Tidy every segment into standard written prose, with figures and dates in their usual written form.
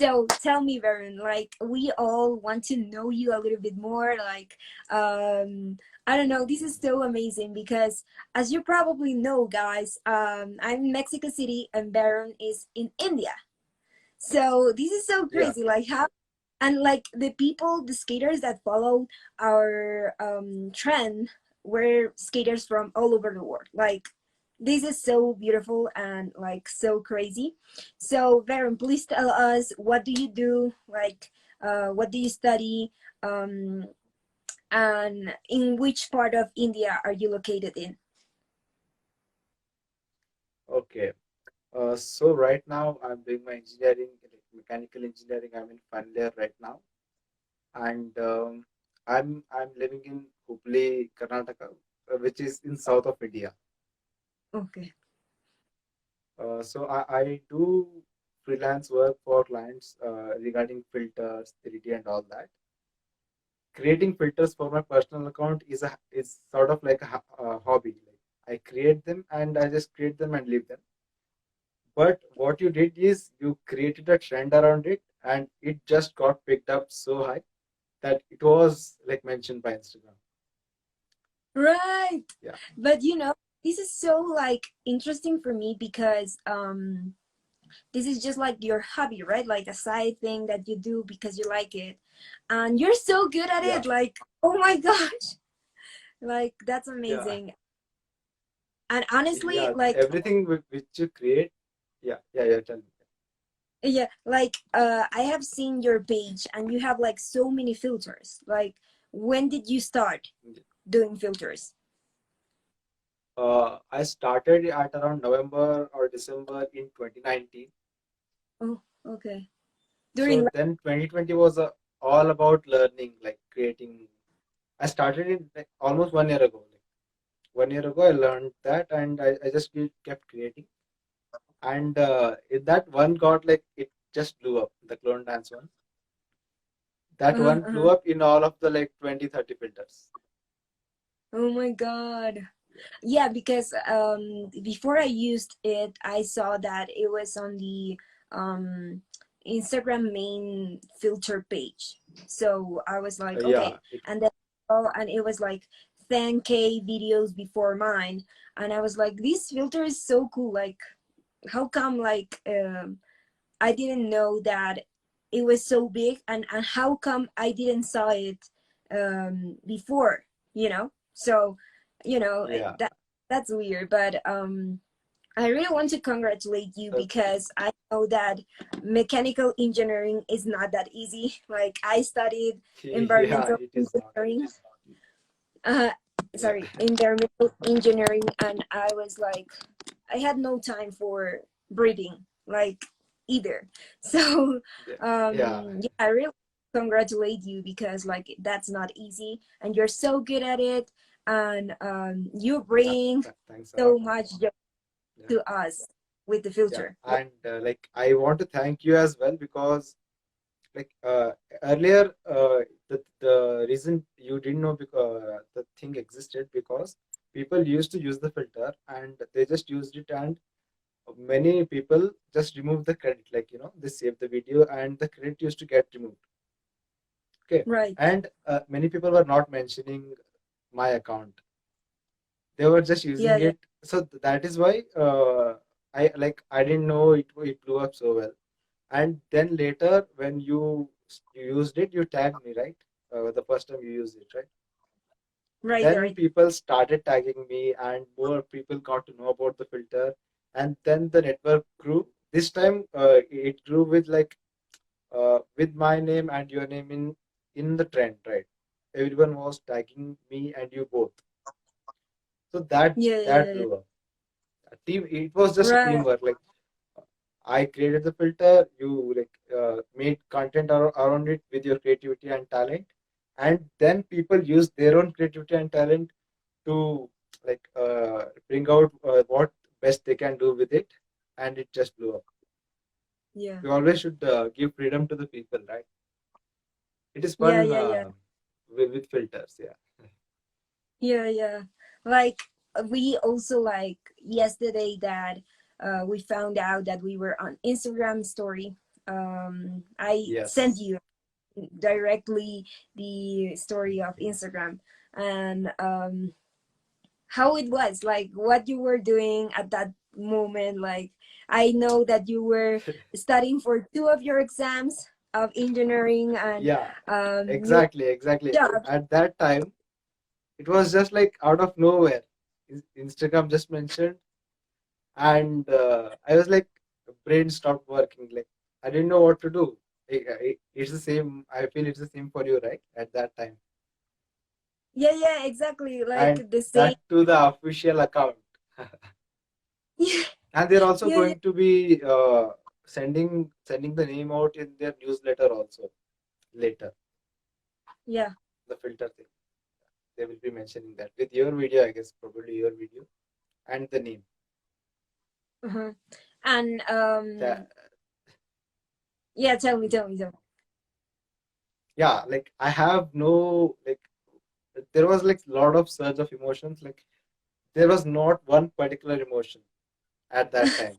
So tell me, Varun, like we all want to know you a little bit more. Like, I don't know, this is so amazing because, as you probably know, guys, I'm in Mexico City and Varun is in India. So this is so Yeah. crazy. Like how, and like the people, the skaters that follow our trend were skaters from all over the world. Like this is so beautiful and like so crazy. So Varen, please tell us, what do you do? Like what do you study? Um, and in which part of India are you located in? Okay. So right now I'm doing my engineering, like mechanical engineering. I'm in final year right now, and I'm living in Hubli, Karnataka, which is in south of India. Okay. So I do freelance work for clients regarding filters, 3D, and all that. Creating filters for my personal account is sort of like a hobby. Like I create them and I just create them and leave them. But what you did is you created a trend around it, and it just got picked up so high that it was like mentioned by Instagram. Right. Yeah, But this is so like interesting for me because this is just like your hobby, right? Like a side thing that you do because you like it. And you're so good at yeah, it. Like, oh my gosh. Like that's yeah, amazing. And honestly, yeah. like Everything which you create, yeah, yeah, yeah. Tell me. yeah, like I have seen your page and you have like so many filters. Like when did you start doing filters? I started at around November or December in 2019. Oh, okay. So During then 2020 was all about learning, like creating. I started it like almost 1 year ago. Like 1 year ago, I learned that, and I just kept creating. And in that one got like it just blew up. The clone dance one. That one uh-huh. blew up in all of the like 20-30 filters. Oh my god. Yeah, because before I used it, I saw that it was on the um Instagram main filter page. So I was like, Yeah, okay. And then oh, and it was like 10K videos before mine. And I was like, this filter is so cool. Like, how come like I didn't know that it was so big, and how come I didn't saw it before, So, yeah. that's weird, but I really want to congratulate you So because I know that mechanical engineering is not that easy. Like I studied yeah, environmental it is not. engineering, uh, Yeah, sorry, environmental engineering, and I was like, I had no time for breathing, like either. So, yeah, yeah. yeah, I really congratulate you because like that's not easy, and you're so good at it, and you bring Thanks a so lot. much joy Yeah, to us with the yeah. filter. Like, And like I want to thank you as well because like earlier the reason you didn't know because the thing existed because people used to use the filter and they just used it, and many people just remove the credit, like they save the video and the credit used to get removed. Okay. right? And many people were not mentioning my account, they were just Yeah, using yeah, it. So that is why I didn't know it blew up so well. And then later when you used it, you tagged me, right? The first time you used it, right? right, Then right. people started tagging me and more people got to know about the filter, and then the network grew. This time it grew with like with my name and your name in the trend, right? Everyone was tagging me and you both. So that Yeah, yeah, that yeah, yeah. blew up. A team, it was just a Right. teamwork. Like I created the filter, you like made content around it with your creativity and talent, and then people use their own creativity and talent to like bring out what best they can do with it, and it just blew up. Yeah, We always should give freedom to the people, right? It is yeah, fun yeah, yeah. with filters. Yeah, Yeah, yeah. Like we also like yesterday that we found out that we were on Instagram story I sent Yes. you directly the story of Instagram, and how it was, like what you were doing at that moment. Like, I know that you were studying for two of your exams of engineering, and Yeah, your exactly, exactly. job. At that time, it was just like out of nowhere. Instagram just mentioned, and I was like, brain stopped working. Like I didn't know what to do. It's the same. I feel it's the same for you, right? At that time, Yeah, yeah, exactly, and like the same. that to the official account, Yeah, and they're also yeah, yeah, going to be sending the name out in their newsletter also later. yeah. The filter thing, they will be mentioning that with your video, I guess, probably your video and the name. Uh-huh. And That yeah, tell me, mm, tell me, tell me. yeah, like I have no like there was like lot of surge of emotions. Like there was not one particular emotion at that time.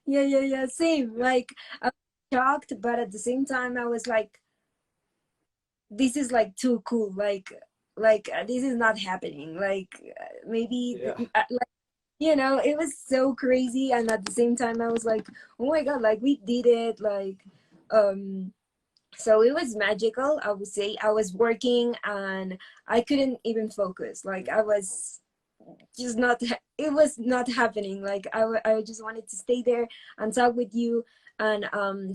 Yeah, yeah, yeah, same. Yeah, Like, I was shocked, but at the same time I was like, this is like too cool. Like this is not happening. Like, maybe yeah, like, you know, it was so crazy, and at the same time I was like, oh my god, like we did it. Like, um so it was magical. I would say I was working and I couldn't even focus. Like, I was just not, it was not happening. Like, I just wanted to stay there and talk with you. And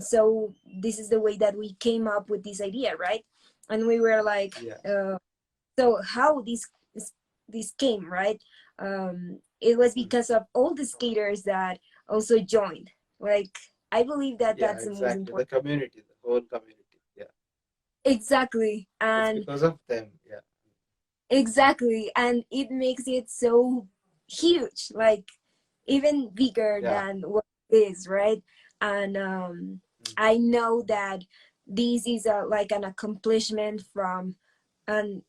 so this is the way that we came up with this idea, right? And we were like, yeah, so how this came, right? It was mm, because of all the skaters that also joined. Like, I believe that yeah, that's the most exactly. The important. community, the whole community. Yeah, Exactly. it's And because of them. Yeah, exactly, and it makes it so huge, like even bigger yeah, than what it is, right? And mm, I know that this is a like an accomplishment from, and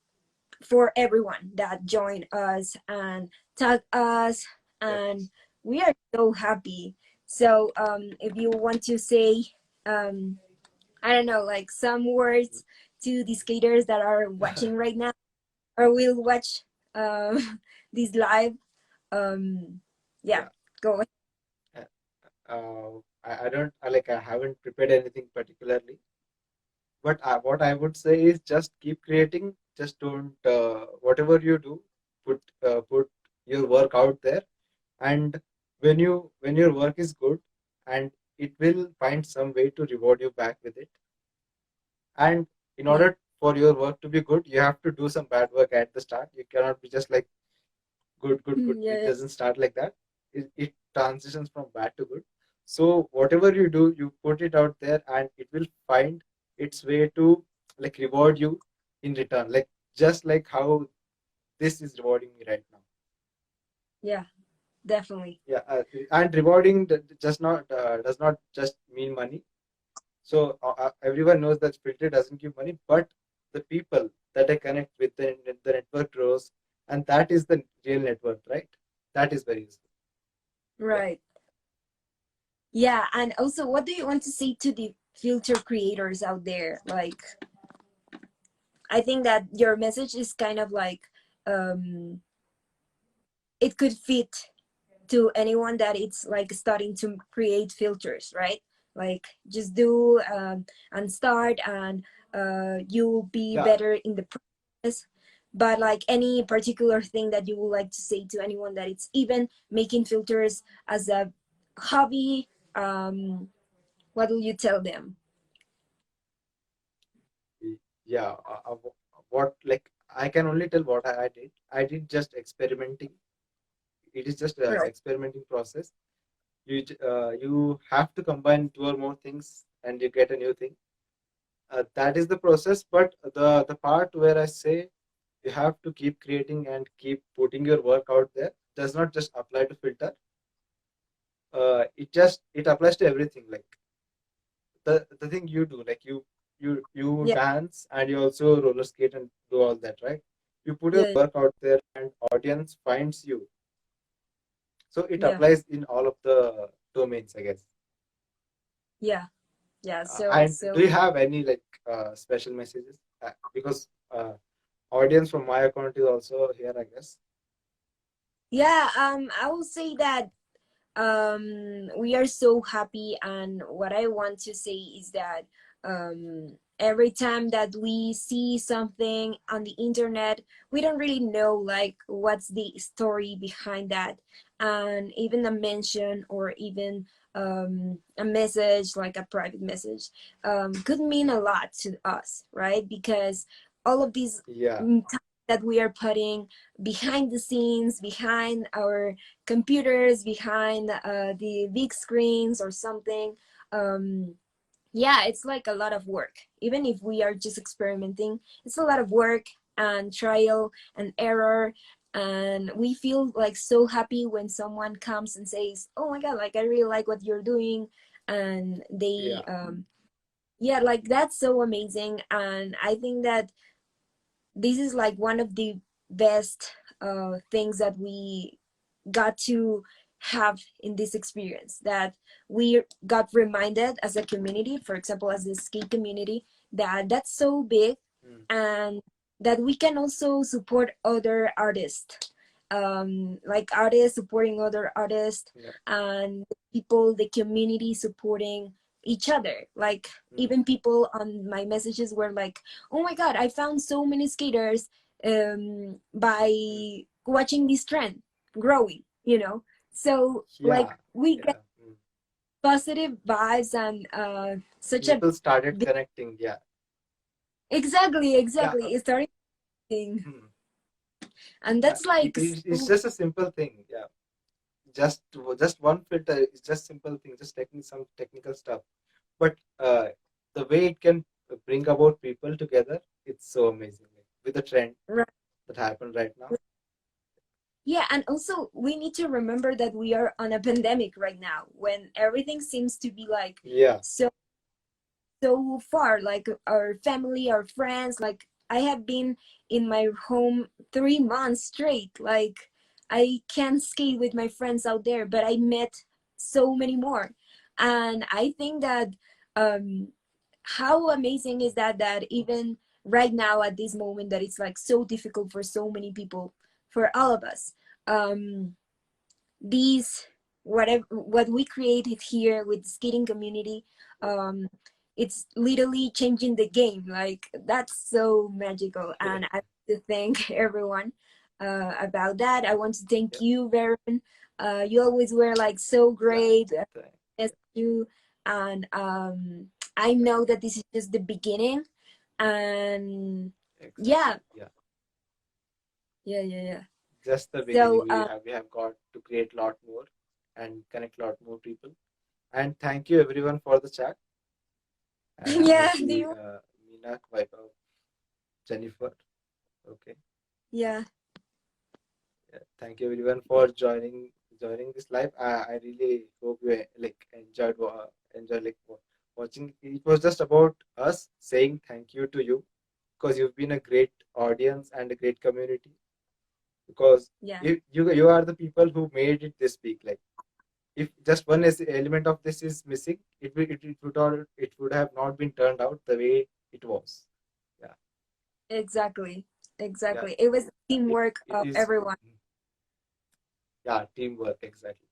for everyone that joined us and tag us, and yes. we are so happy. So if you want to say, um I don't know, like some words to the skaters that are watching right now, or will watch this live. Um, yeah, Yeah. go ahead. I don't like I haven't prepared anything particularly, but what I would say is just keep creating. Just don't whatever you do, put your work out there, and when your work is good, and it will find some way to reward you back with it. And in Yeah, order for your work to be good, you have to do some bad work at the start. You cannot be just like good, good, good. It yeah, doesn't start like that. It transitions from bad to good. So whatever you do, you put it out there, and it will find its way to like reward you in return. Like just like how this is rewarding me right now. yeah, definitely. Yeah, and rewarding does not just mean money. So everyone knows that filter doesn't give money, but the people that I connect with, the network grows, and that is the real network, right? That is very useful. Yeah. Right. Yeah, and also, what do you want to say to the filter creators out there? Like, I think that your message is kind of like, um, it could fit to anyone that it's like starting to create filters, right? Like, just do, and start, and you'll be Yeah, better in the process. But like, any particular thing that you would like to say to anyone that it's even making filters as a hobby, what will you tell them? yeah. What like I can only tell what I did. I did just experimenting. It is just a Right. experimenting process. You have to combine two or more things, and you get a new thing. That is the process. But the part where I say you have to keep creating and keep putting your work out there does not just apply to filter. It applies to everything. Like the thing you do, like you Yeah, dance and you also roller skate and do all that, right? You put your yeah, work out there and audience finds you. So it yeah, applies in all of the domains, I guess. Yeah, yeah. So And do so you have any like special messages? Because audience from my account is also here, I guess. yeah. I will say that we are so happy, and what I want to say is that every time that we see something on the internet, we don't really know like what's the story behind that, and even a mention or even a message, like a private message, could mean a lot to us, right? Because all of these Yeah, time that we are putting behind the scenes, behind our computers, behind the big screens or something. um, yeah, it's like a lot of work. Even if we are just experimenting, it's a lot of work and trial and error. And we feel like so happy when someone comes and says, oh my god, like I really like what you're doing. And they yeah, yeah, like that's so amazing. And I think that this is like one of the best things that we got to have in this experience, that we got reminded as a community, for example as the skate community, that that's so big, mm, and that we can also support other artists, like artists supporting other artists, yeah, and people, the community supporting each other. Like mm, even people on my messages were like, oh my god, I found so many skaters by mm, watching this trend growing, you know. So like yeah, we get yeah. Mm. positive vibes and such a People started big, connecting. Yeah, exactly, yeah. exactly, it's starting thing. Mm, And yeah. that's like It's so just a simple thing. Yeah, just just one filter. It's just simple thing. Just taking some technical stuff, but the way it can bring about people together, it's so amazing. Like, with the trend right. that happened right now. Yeah, and also we need to remember that we are on a pandemic right now, when everything seems to be like Yeah. so so far, like our family, our friends. Like I have been in my home 3 months straight. Like I can't skate with my friends out there, but I met so many more. And I think that um how amazing is that, that even right now at this moment, that it's like so difficult for so many people, for all of us, um these, whatever what we created here with the skating community, um it's literally changing the game. Like that's so magical, and I want to thank everyone about that. I want to thank Yeah. you, Varen. You always were like so Yeah. great. Thank- Yes, you. And I yeah. know that this is just the beginning. And yeah, Exactly. Yeah. yeah, yeah, yeah. Just the beginning. So We have got to create a lot more and connect a lot more people. And thank you everyone for the chat. I yeah, do see you, Meenak, Vaibhav, Jennifer. Okay. yeah. Yeah. Thank you everyone for joining this live. I really hope you like enjoyed like watching. It was just about us saying thank you to you because you've been a great audience and a great community. Because Yeah, you are the people who made it this big. Like if just one element of this is missing, it would have not been turned out the way it was. Yeah, exactly. yeah, Exactly. It was yeah. It teamwork it of is everyone. yeah, teamwork exactly.